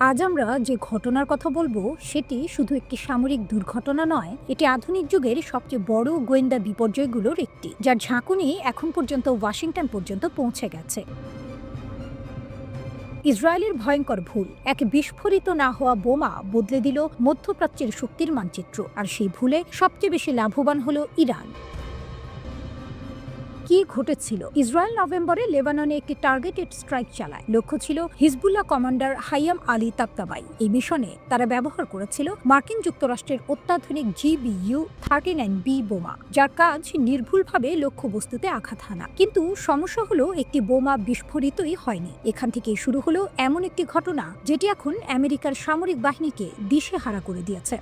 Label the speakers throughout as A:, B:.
A: আজ আমরা যে ঘটনার কথা বলবো সেটি শুধু একটি সামরিক দুর্ঘটনা নয়, এটি আধুনিক যুগের সবচেয়ে বড় গোয়েন্দা বিপর্যয়গুলোর একটি, যার ঝাঁকুনি এখন পর্যন্ত ওয়াশিংটন পর্যন্ত পৌঁছে গেছে। ইসরায়েলের ভয়ঙ্কর ভুল, এক বিস্ফোরিত না হওয়া বোমা বদলে দিল মধ্যপ্রাচ্যের শক্তির মানচিত্র, আর সেই ভুলে সবচেয়ে বেশি লাভবান হলো ইরান। কি ঘটেছিল? ইসরায়েল নভেম্বরে লেবাননে একটি টার্গেটেড স্ট্রাইক চালায়। লক্ষ্য ছিল হিজবুল্লাহ কমান্ডার হাইয়াম আলী তাবতাবাই। এই মিশনে তারা ব্যবহার করেছিল মার্কিন যুক্তরাষ্ট্রের অত্যাধুনিক GBU-39B বোমা, যার কাজ নির্ভুলভাবে লক্ষ্যবস্তুতে আঘাত হানা। কিন্তু সমস্যা হলো, একটি বোমা বিস্ফোরিতই হয়নি। এখান থেকেই শুরু হলো এমন একটি ঘটনা যেটি এখন আমেরিকার সামরিক বাহিনীকে দিশেহারা করে দিয়েছে।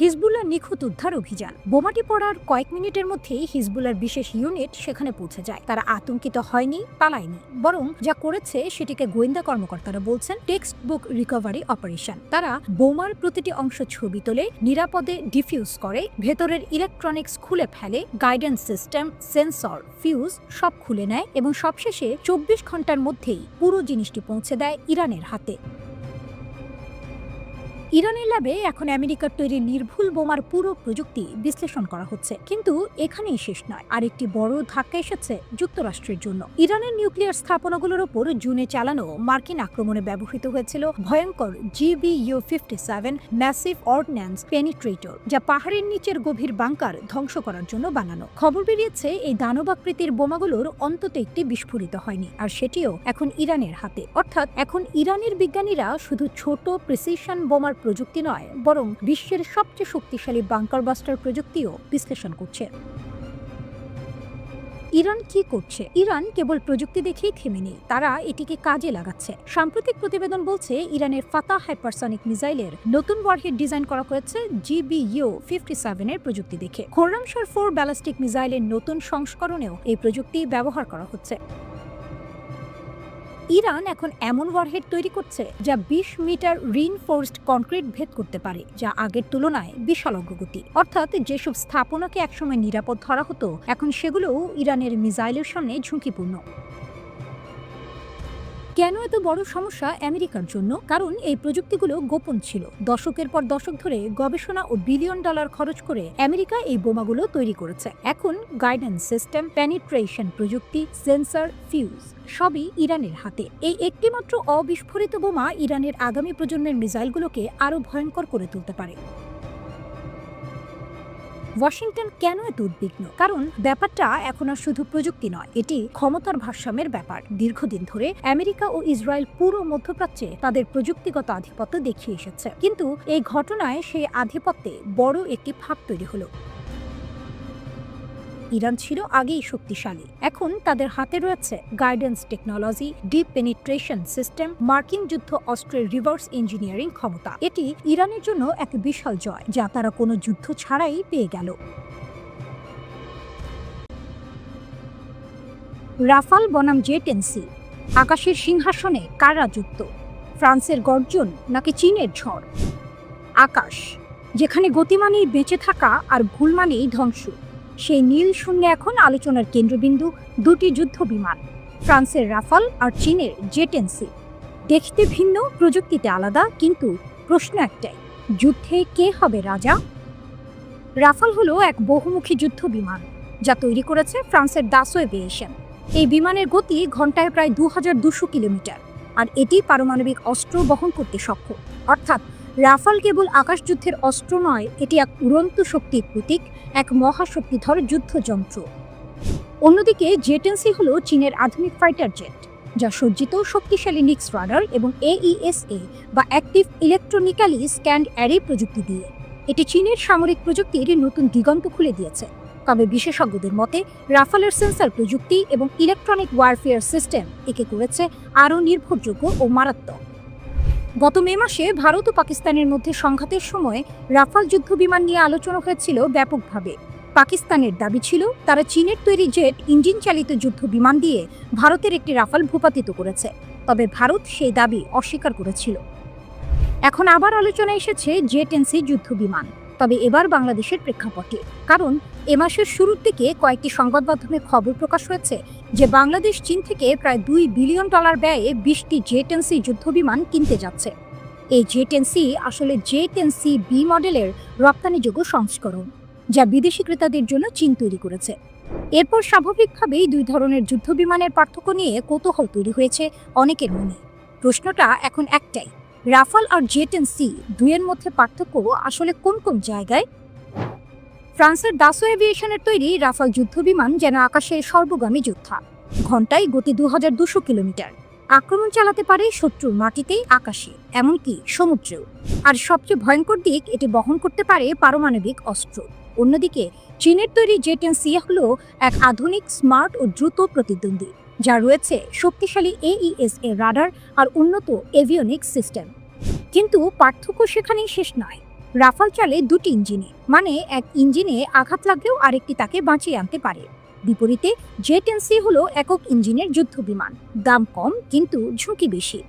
A: হিজবুল্লাহ নিখুঁত উদ্ধার অভিযান। বোমাটি পড়ার কয়েক মিনিটের মধ্যেই হিজবুল্লাহর বিশেষ ইউনিট সেখানে পৌঁছে যায়। তারা আতঙ্কিত হয়নি, পালায়নি, বরং যা করেছে সেটিকে গোয়েন্দা কর্মকর্তারা বলছেন টেক্সট বুক রিকভারি অপারেশন। তারা বোমার প্রতিটি অংশ ছবি তোলে, নিরাপদে ডিফিউজ করে, ভেতরের ইলেকট্রনিক্স খুলে ফেলে, গাইডেন্স সিস্টেম, সেন্সর, ফিউজ সব খুলে নেয় এবং সবশেষে 24 ঘন্টার মধ্যেই পুরো জিনিসটি পৌঁছে দেয় ইরানের হাতে। ইরানের ল্যাবে এখন আমেরিকার তৈরি নির্ভুল বোমার পুরো প্রযুক্তি বিশ্লেষণ করা হচ্ছে। কিন্তু এখানেই শেষ নয়, আরেকটি বড় ধাক্কা এসেছে যুক্তরাষ্ট্রের জন্য। ইরানের নিউক্লিয়ার স্থাপনাগুলোর ওপর জুনে চালানো মার্কিন আক্রমণে ব্যবহৃত হয়েছিল ভয়ঙ্কর GBU-57 ম্যাসিভ অর্ডিন্যান্স পেনিট্রেটর, যা পাহাড়ের নিচের গভীর বাংকার ধ্বংস করার জন্য বানানো। খবর বেরিয়েছে এই দানবাকৃতির বোমাগুলোর অন্তত একটি বিস্ফোরিত হয়নি, আর সেটিও এখন ইরানের হাতে। অর্থাৎ এখন ইরানের বিজ্ঞানীরা শুধু ছোট প্রিসিশন বোমার প্রযুক্তি নয়, বরং বিশ্বের সবচেয়ে শক্তিশালী বাংকার বাস্টার প্রযুক্তিও বিশ্লেষণ করছে। ইরান কি করছে? ইরান কেবল প্রযুক্তি দেখেই থেমে নেই, তারা এটিকে কাজে লাগাচ্ছে। সাম্প্রতিক প্রতিবেদন বলছে ইরানের ফাতাহ হাইপারসনিক মিসাইলের নতুন ওয়ারহেড ডিজাইন করা হয়েছে GBU-57 এর প্রযুক্তি দেখে। খোররামশার 4 ব্যালিস্টিক মিসাইলের নতুন সংস্করণেও এই প্রযুক্তি ব্যবহার করা হচ্ছে। ইরান এখন এমন ওয়ারহেড তৈরি করছে যা 20 মিটার রিইনফোর্সড কনক্রিট ভেদ করতে পারে, যা আগের তুলনায় বিশাল অগ্রগতি। অর্থাৎ যেসব স্থাপনাকে একসময় নিরাপদ ধরা হতো, এখন সেগুলোও ইরানের মিসাইলের সামনে ঝুঁকিপূর্ণ। কেন এত বড় সমস্যা আমেরিকার জন্য? কারণ এই প্রযুক্তিগুলো গোপন ছিল। দশকের পর দশক ধরে গবেষণা ও বিলিয়ন ডলার খরচ করে আমেরিকা এই বোমাগুলো তৈরি করেছে। এখন গাইডেন্স সিস্টেম, পেনিট্রেশন প্রযুক্তি, সেন্সর, ফিউজ সবই ইরানের হাতে। এই একটিমাত্র অবিস্ফোরিত বোমা ইরানের আগামী প্রজন্মের মিসাইলগুলোকে আরও ভয়ঙ্কর করে তুলতে পারে। ওয়াশিংটন কেন এত উদ্বিগ্ন? কারণ ব্যাপারটা এখন আর শুধু প্রযুক্তি নয়, এটি ক্ষমতার ভারসাম্যের ব্যাপার। দীর্ঘদিন ধরে আমেরিকা ও ইসরায়েল পুরো মধ্যপ্রাচ্যে তাদের প্রযুক্তিগত আধিপত্য দেখিয়ে এসেছে, কিন্তু এই ঘটনায় সেই আধিপত্যে বড় একটি ফাঁক তৈরি হলো। ইরান ছিল আগেই শক্তিশালী, এখন তাদের হাতে রয়েছে guidance technology, deep penetration system, মার্কিন যুদ্ধ অস্ত্রের রিভার্স ইঞ্জিনিয়ারিং ক্ষমতা। এটি ইরানের জন্য এক বিশাল জয়, যা তারা কোনো যুদ্ধ ছাড়াই পেয়ে গেল। রাফাল বনাম জেট-10C, আকাশের সিংহাসনে কার রাজত্ব? ফ্রান্সের গর্জন নাকি চীনের ঝড়? আকাশ, যেখানে গতি মানেই বেঁচে থাকা আর ভুল মানেই ধ্বংস, সেই নীল শূন্যে এখন আলোচনার কেন্দ্রবিন্দু দুটি যুদ্ধ বিমান, ফ্রান্সের রাফাল আর চীনের জেট-10C। দেখতে ভিন্ন, প্রযুক্তিতে আলাদা, কিন্তু প্রশ্ন একটাই, যুদ্ধে কে হবে রাজা? রাফাল হলো এক বহুমুখী যুদ্ধ বিমান, যা তৈরি করেছে ফ্রান্সের দাসো এভিয়েশন। এই বিমানের গতি ঘন্টায় প্রায় 2200 কিলোমিটার, আর এটি পারমাণবিক অস্ত্র বহন করতে সক্ষম। অর্থাৎ রাফাল কেবল আকাশযুদ্ধের অস্ত্র নয়, এটি এক উড়ন্ত শক্তির প্রতীক, এক মহাশক্তিধর যুদ্ধযন্ত্র। অন্যদিকে জেট-10C হলো চীনের আধুনিক ফাইটার জেট, যা সজ্জিত শক্তিশালী নিক্স রাডার এবং AESA বা অ্যাক্টিভ ইলেকট্রনিক্যালি স্ক্যান্ড অ্যারে প্রযুক্তি দিয়ে। এটি চীনের সামরিক প্রযুক্তির নতুন দিগন্ত খুলে দিয়েছে। তবে বিশেষজ্ঞদের মতে রাফালের সেন্সর প্রযুক্তি এবং ইলেকট্রনিক ওয়ারফেয়ার সিস্টেম একে করেছে আরও নির্ভরযোগ্য ও মারাত্মক। গত মে মাসে ভারত ও পাকিস্তানের মধ্যে সংঘাতের সময় রাফাল যুদ্ধবিমান নিয়ে আলোচনা হয়েছিল ব্যাপকভাবে। পাকিস্তানের দাবি ছিল তারা চীনের তৈরি জেট ইঞ্জিন চালিত যুদ্ধ বিমান দিয়ে ভারতের একটি রাফাল ভূপাতিত করেছে, তবে ভারত সেই দাবি অস্বীকার করেছিল। এখন আবার আলোচনায় এসেছে জেট-10C যুদ্ধ বিমান, তবে এবার বাংলাদেশের প্রেক্ষাপটে, কারণ এ মাসের শুরুর দিকে কয়েকটি সংবাদ মাধ্যমে খবর প্রকাশ হয়েছে যে বাংলাদেশ চীন থেকে প্রায় $2 বিলিয়ন ব্যয়ে 20টি জে-10সি যুদ্ধবিমান কিনতে যাচ্ছে। এই জে-10সি আসলে জে-10সি বি মডেলের রপ্তানিযোগ্য সংস্করণ, যা বিদেশি ক্রেতাদের জন্য চীন তৈরি করেছে। এরপর স্বাভাবিকভাবেই দুই ধরনের যুদ্ধবিমানের পার্থক্য নিয়ে কৌতূহল তৈরি হয়েছে অনেকের মনে। প্রশ্নটা এখন একটাই, রাফাল আর জে-10সি দুইয়ের মধ্যে পার্থক্য আসলে কোন কোন জায়গায়? ফ্রান্সের দাসো এভিয়েশনের তৈরি রাফাল যুদ্ধবিমান যেন আকাশের সর্বগামী যোদ্ধা। ঘন্টায় গতি 2200 কিলোমিটার। আক্রমণ চালাতে পারে শত্রুর মাটিতে, আকাশে, এমনকি সমুদ্রেও। আর সবচেয়ে ভয়ঙ্কর দিক, এটি বহন করতে পারে পারমাণবিক অস্ত্র। অন্যদিকে চীনের তৈরি জে-10সি হলো এক আধুনিক, স্মার্ট ও দ্রুত প্রতিদ্বন্দ্বী, যা রয়েছে শক্তিশালী AESA রাডার আর উন্নত এভিওনিক্স সিস্টেম। কিন্তু পার্থক্য সেখানেই শেষ নয়। রাফাল চলে দুটি ইঞ্জিনে, মানে এক ইঞ্জিনে আঘাত লাগলেও আরেকটি তাকে বাঁচিয়ে আনতে পারে। বিপরীতে জে-10সি হলো একক ইঞ্জিনের যুদ্ধবিমান, দাম কম কিন্তু ঝুঁকি বেশি।